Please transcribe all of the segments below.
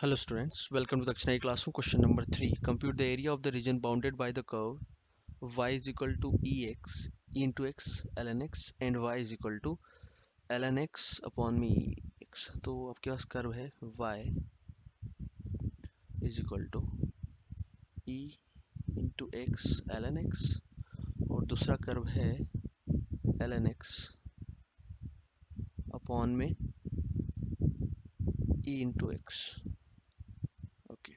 Hello students, welcome to the Dakshinai classroom. Question number 3. Compute the area of the region bounded by the curve y is equal to ex e into x ln x and y is equal to ln x upon में ex. तो आपके पास curve है y is equal to e into x ln x और दूसरा curve है ln x upon में e into x. Okay,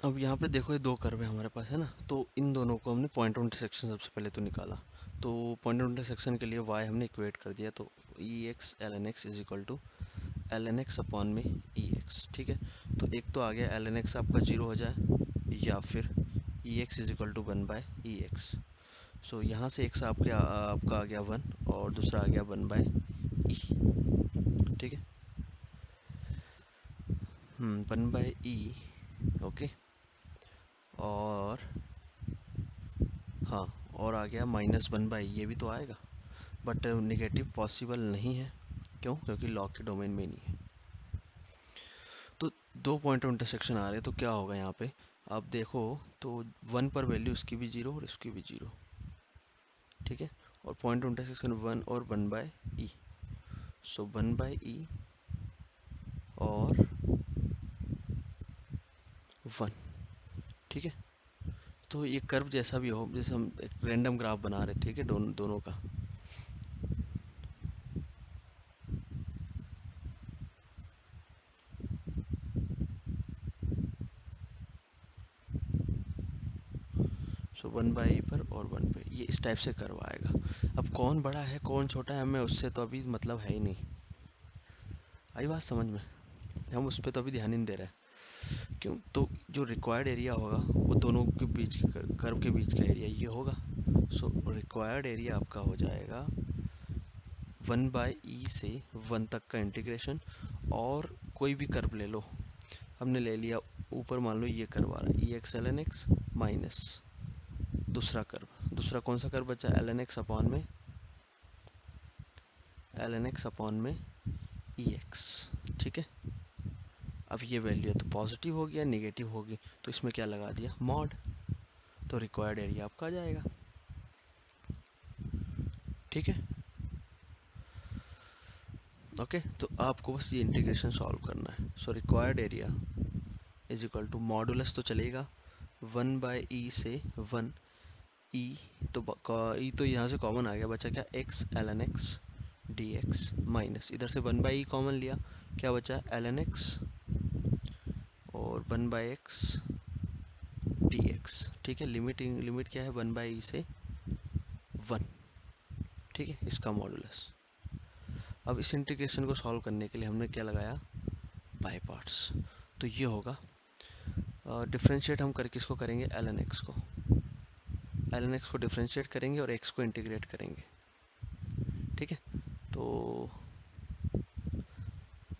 अब यहाँ पे देखो ये दो कर्व है हमारे पास है ना, तो इन दोनों को हमने पॉइंट ऑफ इंटरसेक्शन सबसे पहले तो निकाला। तो पॉइंट ऑफ इंटरसेक्शन के लिए y हमने इक्वेट कर दिया, तो e x l n x is equal to l n x upon में ई एक्स। ठीक है, तो एक तो आ गया एल एन एक्स आपका जीरो हो जाए या फिर e x is equal to one by e x. So यहाँ से एक्स आपका आ गया वन और दूसरा आ गया वन बाय ई। ठीक है, वन बाय ई। ओके, और हाँ, और आ गया माइनस वन बाई, ये भी तो आएगा बट नेगेटिव पॉसिबल नहीं है। क्यों? क्योंकि लॉग के डोमेन में नहीं है। तो दो पॉइंट ऑफ इंटरसेक्शन आ रहे हैं, तो क्या होगा यहाँ पे आप देखो, तो वन पर वैल्यू इसकी भी जीरो और इसकी भी जीरो। ठीक है, और पॉइंट ऑफ इंटरसेक्शन वन और one by e. So one by e और वन। ठीक है, तो ये कर्व जैसा भी हो, जैसे हम एक रैंडम ग्राफ बना रहे, ठीक है, दोनों का। सो वन बाई ई पर और वन पे ये इस टाइप से कर्व आएगा। अब कौन बड़ा है कौन छोटा है हमें उससे तो अभी मतलब है ही नहीं। आई बात समझ में? हम उस पर तो अभी ध्यान ही नहीं दे रहे हैं। क्यों? तो जो रिक्वायर्ड एरिया होगा वो दोनों के बीच कर्व के बीच का एरिया ये होगा। सो रिक्वायर्ड एरिया आपका हो जाएगा वन बाय ई से वन तक का इंटीग्रेशन। और कोई भी कर्व ले लो, हमने ले लिया ऊपर, मान लो ये कर्व आ रहा है e x l n x minus दूसरा कर्व। दूसरा कौन सा कर्व बचा? एल एन एक्स अपॉन में एल एन एक्स अपॉन में ई एक्स। ठीक है, अब ये वैल्यू है तो पॉजिटिव होगी या नेगेटिव होगी, तो इसमें क्या लगा दिया? मॉड। तो रिक्वायर्ड एरिया आपका आ जाएगा। ठीक है, ओके, तो आपको बस ये इंटीग्रेशन सॉल्व करना है। So required area is equal to modulus तो चलेगा वन बाय ई से वन ई। तो ई तो यहाँ से कॉमन आ गया, बचा क्या? X l n x d x minus इधर से वन बाई ई कॉमन लिया, क्या बचा? एल एन एक्स और one by x d x. ठीक है, लिमिट क्या है? वन बाई ई से वन। ठीक है, इसका मॉडुलस। अब इस इंटीग्रेशन को सॉल्व करने के लिए हमने क्या लगाया? By parts. तो ये होगा डिफ्रेंशिएट हम करके इसको करेंगे एल एन एक्स को। एल एन एक्स को डिफ्रेंशिएट करेंगे और एक्स को इंटीग्रेट करेंगे। ठीक है, तो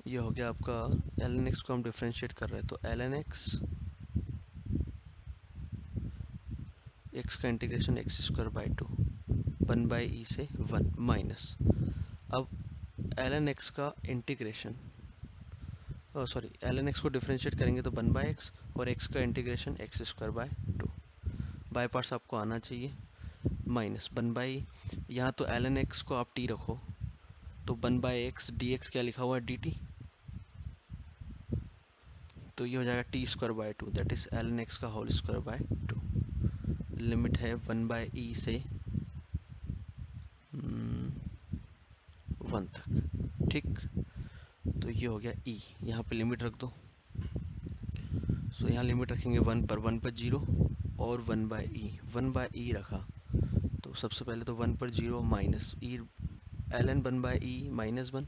ये हो गया आपका एल एन एक्स को हम डिफ्रेंशिएट कर रहे हैं, तो एल एन एक्स एक्स का integration x square by two one by e से वन माइनस। अब एल एन एक्स का integration, sorry, l n x को डिफ्रेंशिएट करेंगे तो वन बाई एक्स और एक्स का integration x square by two. By parts आपको आना चाहिए माइनस वन बाई, यहाँ तो एल एन एक्स को आप टी रखो, तो one by x d x क्या लिखा हुआ है? D t. तो ये हो जाएगा t square by two, that is l n x का whole square by two. Limit है वन बाय ई से वन तक। ठीक, तो ये हो गया ई, यहाँ पे लिमिट रख दो। सो यहाँ लिमिट रखेंगे वन पर जीरो और one by e. One by e रखा तो सबसे पहले तो वन पर zero minus e l n one by e minus one,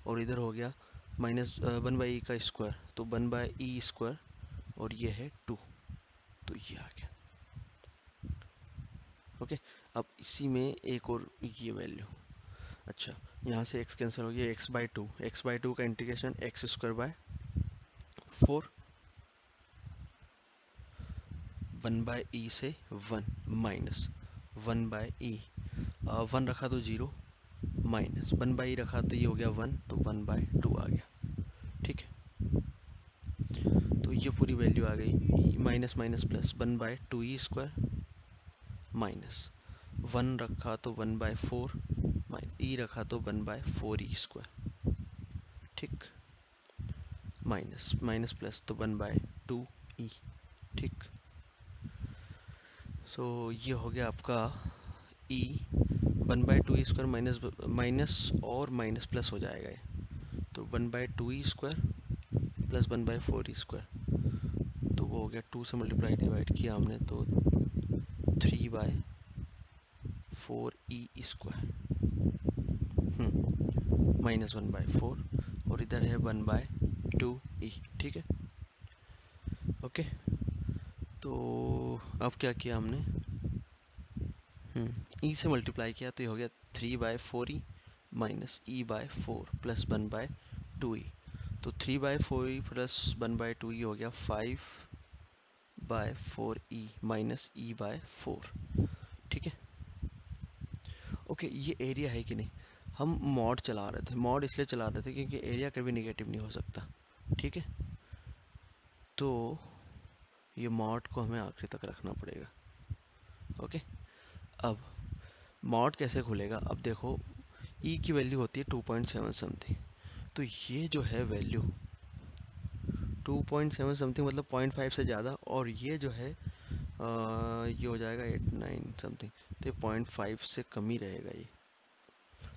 और इधर हो गया माइनस वन बाई ई का स्क्वायर, तो वन बाय ई स्क्वायर और ये है टू, तो ये आ गया। ओके, अब इसी में एक और ये वैल्यू, अच्छा यहाँ से x कैंसिल हो गया, एक्स बाई टू का integration x square by four one by e से one minus one by e, one रखा तो जीरो माइनस वन बाई रखा तो ये हो गया वन, तो वन बाय टू आ गया। ठीक, पूरी वैल्यू आ गई, minus minus plus 1/2e² minus 1 रखा तो 1/4, ई रखा तो 1/4e², ठीक, माइनस माइनस प्लस तो 1/2e, ठीक। सो ये हो गया आपका e, 1/2e² माइनस माइनस और माइनस प्लस हो जाएगा ये, तो 1/2e² प्लस 1/4e², तो वो हो गया 2 से मल्टीप्लाई डिवाइड किया हमने तो 3/4e², माइनस 1/4, और इधर है 1/2e, ठीक है। ओके, तो अब क्या किया हमने, ई से मल्टीप्लाई किया तो ये हो गया 3/4e minus e/4 plus 1/2e, तो 3/4e प्लस 1/2e हो गया 5/4e माइनस e/4, ठीक है। ओके, ये एरिया है कि नहीं, हम मॉड चला रहे थे, मॉड इसलिए चला रहे थे क्योंकि एरिया कभी नेगेटिव नहीं हो सकता, ठीक है। तो ये मॉड को हमें आखिरी तक रखना पड़ेगा। ओके, अब मॉड कैसे खुलेगा, अब देखो ई की वैल्यू होती है 2.7 समथिंग, तो ये जो है वैल्यू 2.7 समथिंग मतलब 0.5 से ज़्यादा, और ये जो है ये हो जाएगा 8-9 समथिंग, तो ये 0.5 से कम ही रहेगा ये,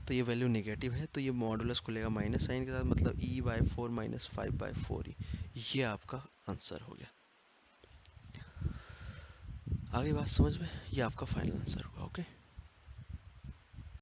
तो ये वैल्यू नेगेटिव है, तो ये मॉडुलस खुलेगा माइनस साइन के साथ, मतलब e/4 माइनस 5/4e, ये आपका आंसर हो गया। आगे बात समझ में, ये आपका फाइनल आंसर होगा। ओके।